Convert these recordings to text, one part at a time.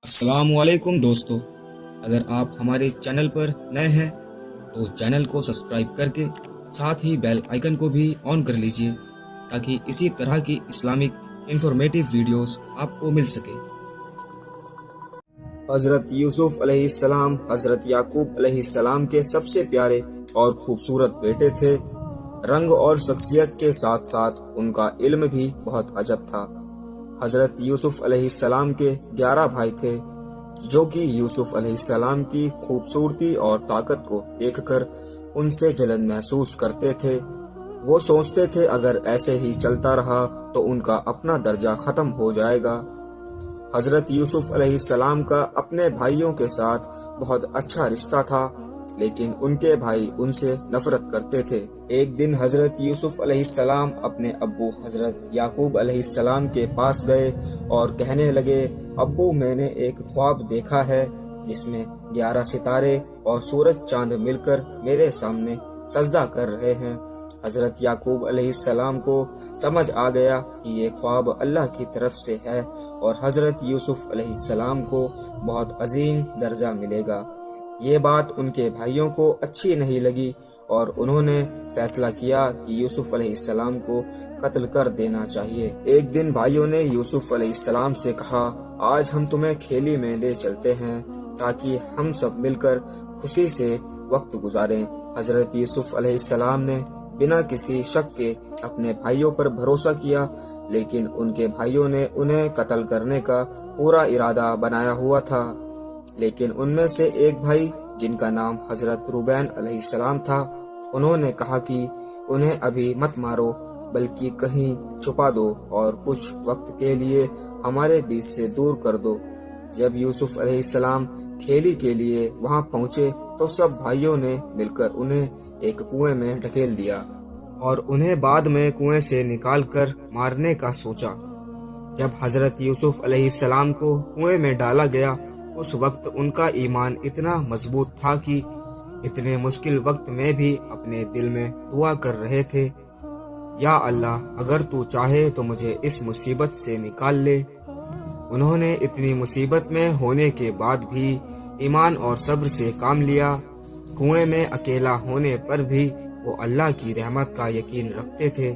السلام علیکم دوستو، اگر آپ ہمارے چینل پر نئے ہیں تو چینل کو سبسکرائب کر کے ساتھ ہی بیل آئیکن کو بھی آن کر لیجئے تاکہ اسی طرح کی اسلامک انفارمیٹیو ویڈیوز آپ کو مل سکے۔ حضرت یوسف علیہ السلام حضرت یعقوب علیہ السلام کے سب سے پیارے اور خوبصورت بیٹے تھے۔ رنگ اور شخصیت کے ساتھ ساتھ ان کا علم بھی بہت عجب تھا۔ حضرت یوسف علیہ السلام کے 11 بھائی تھے، جو کہ یوسف علیہ السلام کی خوبصورتی اور طاقت کو دیکھ کر ان سے جلن محسوس کرتے تھے۔ وہ سوچتے تھے اگر ایسے ہی چلتا رہا تو ان کا اپنا درجہ ختم ہو جائے گا۔ حضرت یوسف علیہ السلام کا اپنے بھائیوں کے ساتھ بہت اچھا رشتہ تھا، لیکن ان کے بھائی ان سے نفرت کرتے تھے۔ ایک دن حضرت یوسف علیہ السلام اپنے ابو حضرت یعقوب علیہ السلام کے پاس گئے اور کہنے لگے، ابو میں نے ایک خواب دیکھا ہے جس میں 11 ستارے اور سورج چاند مل کر میرے سامنے سجدہ کر رہے ہیں۔ حضرت یعقوب علیہ السلام کو سمجھ آ گیا کہ یہ خواب اللہ کی طرف سے ہے اور حضرت یوسف علیہ السلام کو بہت عظیم درجہ ملے گا۔ یہ بات ان کے بھائیوں کو اچھی نہیں لگی اور انہوں نے فیصلہ کیا کہ یوسف علیہ السلام کو قتل کر دینا چاہیے۔ ایک دن بھائیوں نے یوسف علیہ السلام سے کہا، آج ہم تمہیں کھیلی میں لے چلتے ہیں تاکہ ہم سب مل کر خوشی سے وقت گزاریں۔ حضرت یوسف علیہ السلام نے بنا کسی شک کے اپنے بھائیوں پر بھروسہ کیا، لیکن ان کے بھائیوں نے انہیں قتل کرنے کا پورا ارادہ بنایا ہوا تھا۔ لیکن ان میں سے ایک بھائی جن کا نام حضرت روبین علیہ السلام تھا، انہوں نے کہا کہ انہیں ابھی مت مارو بلکہ کہیں چھپا دو اور کچھ وقت کے لیے ہمارے بیچ سے دور کر دو۔ جب یوسف علیہ السلام کھیلی کے لیے وہاں پہنچے تو سب بھائیوں نے مل کر انہیں ایک کنویں میں ڈھکیل دیا اور انہیں بعد میں کنویں سے نکال کر مارنے کا سوچا۔ جب حضرت یوسف علیہ السلام کو کنویں میں ڈالا گیا، اس وقت ان کا ایمان اتنا مضبوط تھا کہ اتنے مشکل وقت میں بھی اپنے دل میں دعا کر رہے تھے، یا اللہ اگر تو چاہے تو مجھے اس مصیبت سے نکال لے۔ انہوں نے اتنی مصیبت میں ہونے کے بعد بھی ایمان اور صبر سے کام لیا۔ کنویں میں اکیلا ہونے پر بھی وہ اللہ کی رحمت کا یقین رکھتے تھے۔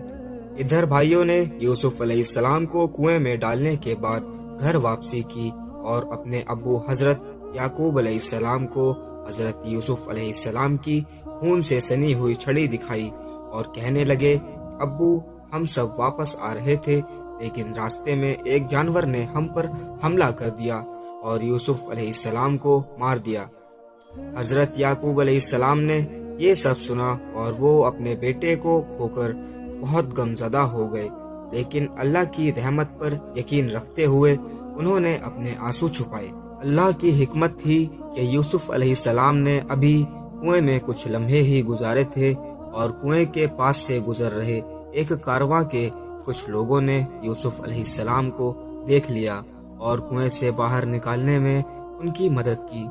ادھر بھائیوں نے یوسف علیہ السلام کو کنویں میں ڈالنے کے بعد گھر واپسی کی اور اپنے ابو حضرت یعقوب علیہ السلام کو حضرت یوسف علیہ السلام کی خون سے سنی ہوئی چھڑی دکھائی اور کہنے لگے، ابو ہم سب واپس آ رہے تھے لیکن راستے میں ایک جانور نے ہم پر حملہ کر دیا اور یوسف علیہ السلام کو مار دیا۔ حضرت یعقوب علیہ السلام نے یہ سب سنا اور وہ اپنے بیٹے کو کھو کر بہت غمزدہ ہو گئے، لیکن اللہ کی رحمت پر یقین رکھتے ہوئے انہوں نے اپنے آنسو چھپائے۔ اللہ کی حکمت تھی کہ یوسف علیہ السلام نے ابھی کنویں میں کچھ لمحے ہی گزارے تھے اور کنویں کے پاس سے گزر رہے ایک کارواں کے کچھ لوگوں نے یوسف علیہ السلام کو دیکھ لیا اور کنویں سے باہر نکالنے میں ان کی مدد کی۔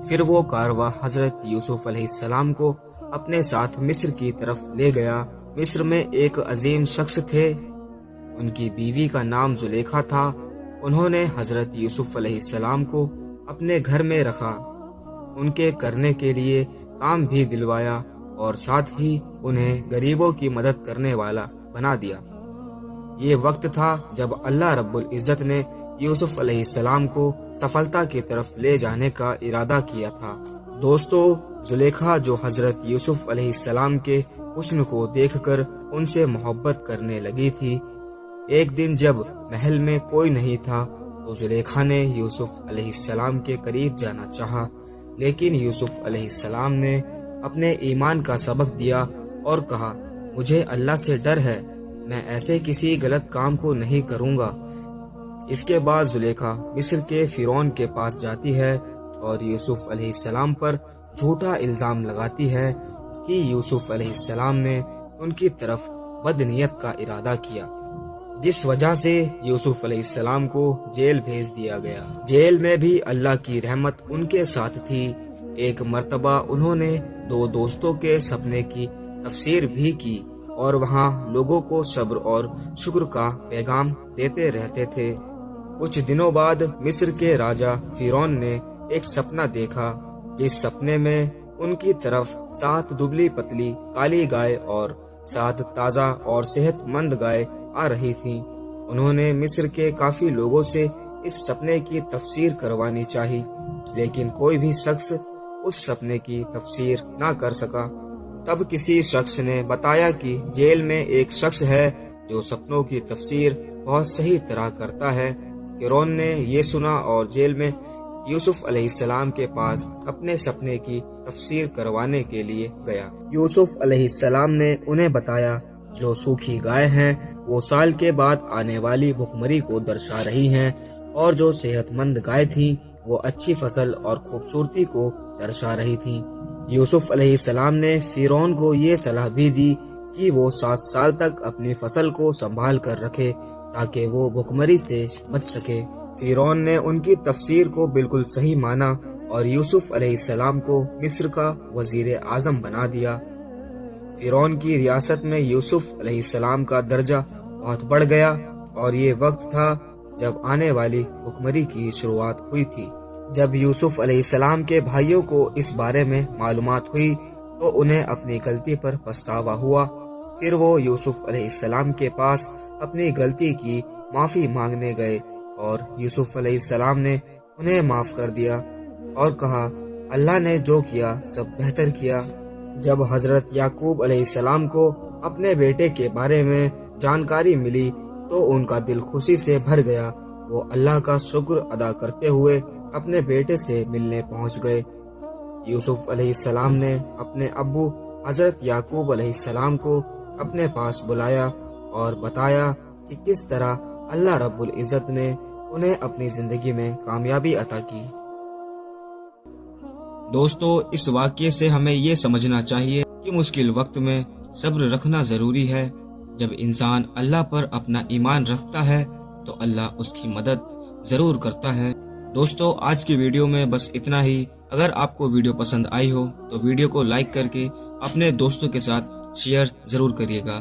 پھر وہ کارواں حضرت یوسف علیہ السلام کو اپنے ساتھ مصر کی طرف لے گیا۔ مصر میں ایک عظیم شخص تھے، ان کی بیوی کا نام زلیخا تھا۔ انہوں نے حضرت یوسف علیہ السلام کو اپنے گھر میں رکھا، ان کے کرنے کے لیے کام بھی دلوایا اور ساتھ ہی انہیں غریبوں کی مدد کرنے والا بنا دیا۔ یہ وقت تھا جب اللہ رب العزت نے یوسف علیہ السلام کو سفلتا کی طرف لے جانے کا ارادہ کیا تھا۔ دوستو، زلیخا جو حضرت یوسف علیہ السلام کے حسن کو دیکھ کر ان سے محبت کرنے لگی تھی۔ ایک دن جب محل میں کوئی نہیں تھا تو زلیخا نے یوسف علیہ السلام کے قریب جانا چاہا، لیکن یوسف علیہ السلام نے اپنے ایمان کا سبق دیا اور کہا، مجھے اللہ سے ڈر ہے، میں ایسے کسی غلط کام کو نہیں کروں گا۔ اس کے بعد زلیخا مصر کے فرعون کے پاس جاتی ہے اور یوسف علیہ السلام پر جھوٹا الزام لگاتی ہے کہ یوسف علیہ السلام نے ان کی طرف بد نیت کا ارادہ کیا، جس وجہ سے یوسف علیہ السلام کو جیل بھیج دیا گیا۔ جیل میں بھی اللہ کی رحمت ان کے ساتھ تھی۔ ایک مرتبہ انہوں نے 2 دوستوں کے سپنے کی تفسیر بھی کی اور وہاں لوگوں کو صبر اور شکر کا پیغام دیتے رہتے تھے۔ کچھ دنوں بعد مصر کے راجا فرعون نے ایک سپنا دیکھا، جس سپنے میں ان کی طرف 7 دبلی پتلی کالی گائے اور 7 تازہ اور صحت مند گائے آ رہی تھیں۔ انہوں نے مصر کے کافی لوگوں سے اس سپنے کی تفسیر کروانی چاہی، لیکن کوئی بھی شخص اس سپنے کی تفسیر نہ کر سکا۔ تب کسی شخص نے بتایا کہ جیل میں ایک شخص ہے جو سپنوں کی تفسیر بہت صحیح طرح کرتا ہے۔ فرعون نے یہ سنا اور جیل میں یوسف علیہ السلام کے پاس اپنے سپنے کی تفسیر کروانے کے لیے گیا۔ یوسف علیہ السلام نے انہیں بتایا جو سوکھی گائے ہیں وہ سال کے بعد آنے والی بھکمری کو درشا رہی ہیں، اور جو صحت مند گائے تھیں وہ اچھی فصل اور خوبصورتی کو درشا رہی تھیں۔ یوسف علیہ السلام نے فرعون کو یہ صلاح بھی دی کہ وہ 7 سال تک اپنی فصل کو سنبھال کر رکھے تاکہ وہ بھکمری سے بچ سکے۔ فرعون نے ان کی تفسیر کو بالکل صحیح مانا اور یوسف علیہ السلام کو مصر کا وزیر اعظم بنا دیا۔ فرعون کی ریاست میں یوسف علیہ السلام کا درجہ بہت بڑھ گیا، اور یہ وقت تھا جب آنے والی بھکمری کی شروعات ہوئی تھی۔ جب یوسف علیہ السلام کے بھائیوں کو اس بارے میں معلومات ہوئی تو انہیں اپنی غلطی پر پچھتاوا ہوا۔ پھر وہ یوسف علیہ السلام کے پاس اپنی غلطی کی معافی مانگنے گئے، اور یوسف علیہ السلام نے انہیں معاف کر دیا اور کہا، اللہ نے جو کیا سب بہتر کیا۔ جب حضرت یعقوب علیہ السلام کو اپنے بیٹے کے بارے میں جانکاری ملی تو ان کا دل خوشی سے بھر گیا۔ وہ اللہ کا شکر ادا کرتے ہوئے اپنے بیٹے سے ملنے پہنچ گئے۔ یوسف علیہ السلام نے اپنے ابو حضرت یعقوب علیہ السلام کو اپنے پاس بلایا اور بتایا کہ کس طرح اللہ رب العزت نے انہیں اپنی زندگی میں کامیابی عطا کی۔ دوستو، اس واقعے سے ہمیں یہ سمجھنا چاہیے کہ مشکل وقت میں صبر رکھنا ضروری ہے۔ جب انسان اللہ پر اپنا ایمان رکھتا ہے تو اللہ اس کی مدد ضرور کرتا ہے۔ دوستو، آج کی ویڈیو میں بس اتنا ہی۔ اگر آپ کو ویڈیو پسند آئی ہو تو ویڈیو کو لائک کر کے اپنے دوستوں کے ساتھ شیئر ضرور کریے گا۔